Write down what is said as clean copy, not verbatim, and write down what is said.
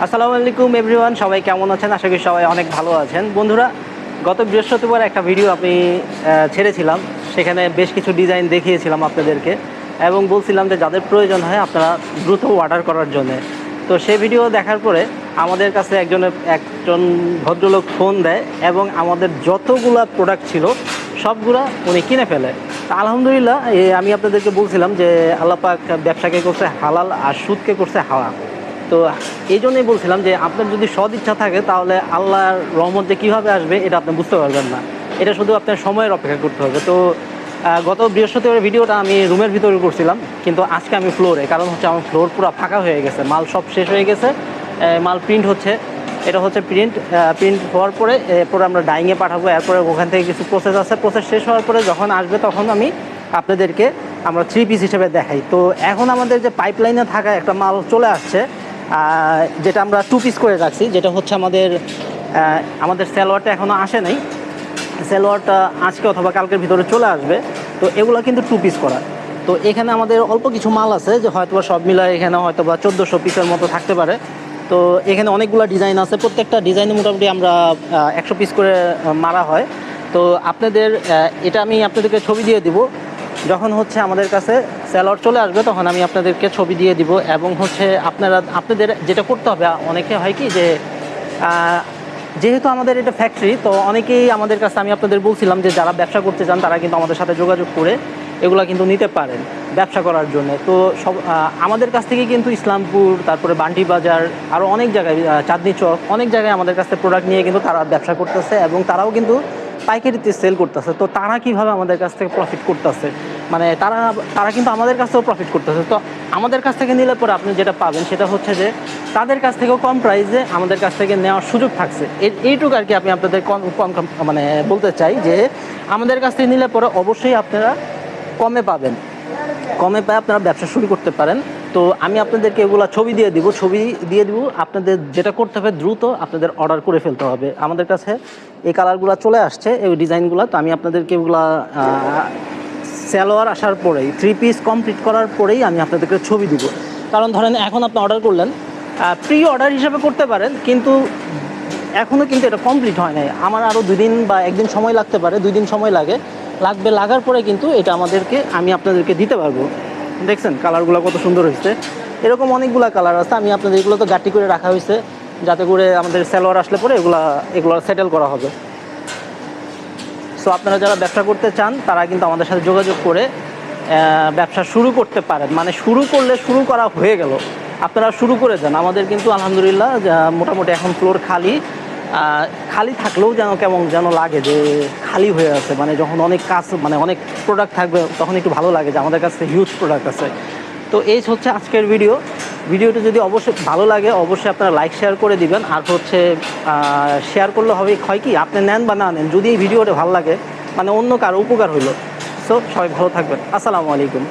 আসসালামু আলাইকুম এভরিওয়ান, সবাই কেমন আছেন? আশা করি সবাই অনেক ভালো আছেন। বন্ধুরা, গত বৃহস্পতিবার একটা ভিডিও আমি ছেড়েছিলাম। সেখানে বেশ কিছু ডিজাইন দেখিয়েছিলাম আপনাদেরকে এবং বলছিলাম যে যাদের প্রয়োজন হয় আপনারা দ্রুত অর্ডার করার জন্যে। তো সেই ভিডিও দেখার পরে আমাদের কাছে একজন ভদ্রলোক ফোন দেয় এবং আমাদের যতগুলা প্রোডাক্ট ছিল সবগুলা উনি কিনে ফেলে। তা আলহামদুলিল্লাহ, আমি আপনাদেরকে বলছিলাম যে আল্লাহ পাক ব্যবসাকে করছে হালাল আর সুদকে করছে হারাম। তো এই জন্যই বলছিলাম যে আপনার যদি সৎ ইচ্ছা থাকে তাহলে আল্লাহর রহমত যে কীভাবে আসবে এটা আপনি বুঝতে পারবেন না। এটা শুধু আপনার সময়ের অপেক্ষা করতে হবে। তো গত বৃহস্পতিবার ভিডিওটা আমি রুমের ভিতরে করছিলাম, কিন্তু আজকে আমি ফ্লোরে, কারণ হচ্ছে আমার ফ্লোর পুরো ফাঁকা হয়ে গেছে, মাল সব শেষ হয়ে গেছে। মাল প্রিন্ট হচ্ছে, এটা হচ্ছে প্রিন্ট হওয়ার পরে এরপরে আমরা ডাইংয়ে পাঠাবো। এরপরে ওখান থেকে কিছু প্রসেস আছে, প্রসেস শেষ হওয়ার পরে যখন আসবে তখন আমি আপনাদেরকে আমরা 3 পিস হিসেবে দেখাই। তো এখন আমাদের যে পাইপলাইনে থাকা একটা মাল চলে আসছে, যেটা আমরা 2 পিস করে রাখছি, যেটা হচ্ছে আমাদের সালোয়ারটা এখনও আসে নাই। সালোয়ারটা আজকে অথবা কালকের ভিতরে চলে আসবে। তো এগুলো কিন্তু 2 পিস করা। তো এখানে আমাদের অল্প কিছু মাল আছে, যে হয়তোবা সব মিলায় এখানে হয়তোবা 1400 পিসের মতো থাকতে পারে। তো এখানে অনেকগুলো ডিজাইন আছে, প্রত্যেকটা ডিজাইনে মোটামুটি আমরা 100 পিস করে মারা হয়। তো এটা আমি আপনাদেরকে ছবি দিয়ে দিব। যখন হচ্ছে আমাদের কাছে সেলর চলে আসবে তখন আমি আপনাদেরকে ছবি দিয়ে দিব। এবং হচ্ছে আপনাদের যেটা করতে হবে, অনেকে হয় কি যে যেহেতু আমাদের এটা ফ্যাক্টরি, তো অনেকেই আমাদের কাছে, আমি আপনাদের বলছিলাম যে যারা ব্যবসা করতে চান তারা কিন্তু আমাদের সাথে যোগাযোগ করে এগুলো কিন্তু নিতে পারেন ব্যবসা করার জন্য। তো আমাদের কাছ থেকে কিন্তু ইসলামপুর, তারপরে বান্টি বাজার, আরও অনেক জায়গায়, চাঁদনি চক, অনেক জায়গায় আমাদের কাছ থেকে প্রোডাক্ট নিয়ে কিন্তু তারা ব্যবসা করতেছে এবং তারাও কিন্তু পাইকারিতে সেল করতেছে। তো তারা কীভাবে আমাদের কাছ থেকে প্রফিট করতেছে, মানে তারা কিন্তু আমাদের কাছ থেকেও প্রফিট করতেছে। তো আমাদের কাছ থেকে নিলে পরে আপনি যেটা পাবেন সেটা হচ্ছে যে তাদের কাছ থেকেও কম প্রাইসে আমাদের কাছ থেকে নেওয়ার সুযোগ থাকছে। এইটুকু আর কি আমি আপনাদের মানে বলতে চাই যে আমাদের কাছ থেকে নিলে পরে অবশ্যই আপনারা কমে পাবেন, কমে পায় আপনারা ব্যবসা শুরু করতে পারেন। তো আমি আপনাদেরকে এগুলো ছবি দিয়ে দিব। আপনাদের যেটা করতে হবে, দ্রুত আপনাদের অর্ডার করে ফেলতে হবে। আমাদের কাছে এই কালারগুলো চলে আসছে, এই ডিজাইনগুলো। তো আমি আপনাদেরকে এগুলা সালোয়ার আসার পরেই, 3 পিস কমপ্লিট করার পরেই আমি আপনাদেরকে ছবি দিব। কারণ ধরেন এখন আপনি অর্ডার করলেন, প্রি অর্ডার হিসাবে করতে পারেন, কিন্তু এখনও কিন্তু এটা কমপ্লিট হয় নাই। আমার আরও 2 দিন বা 1 দিন সময় লাগতে পারে, 2 দিন সময় লাগার পরে কিন্তু এটা আমি আপনাদেরকে দিতে পারবো। দেখছেন কালারগুলো কত সুন্দর হয়েছে। এরকম অনেকগুলো কালার আছে, আমি আপনাদের এগুলো তো গাঁটি করে রাখা হয়েছে যাতে করে আমাদের সালোয়ার আসলে পরে এগুলো সেটেল করা হবে। সো আপনারা যারা ব্যবসা করতে চান তারা কিন্তু আমাদের সাথে যোগাযোগ করে ব্যবসা শুরু করতে পারেন। মানে শুরু করা হয়ে গেল, আপনারা শুরু করে যান। আমাদের কিন্তু আলহামদুলিল্লাহ মোটামুটি এখন ফ্লোর খালি থাকলেও কেমন যেন লাগে যে খালি হয়ে আছে। মানে যখন অনেক অনেক প্রোডাক্ট থাকবে তখন একটু ভালো লাগে যে আমাদের কাছে হিউজ প্রোডাক্ট আছে। তো এই হচ্ছে আজকের ভিডিওটা যদি অবশ্যই ভালো লাগে অবশ্যই আপনারা লাইক শেয়ার করে দিবেন। আর হচ্ছে শেয়ার করলে হয় কি, আপনি নেন বা না নেন, যদি এই ভিডিওটা ভালো লাগে মানে অন্য কারো উপকার হইলো। সো সবাই ভালো থাকবেন। আসসালামু আলাইকুম।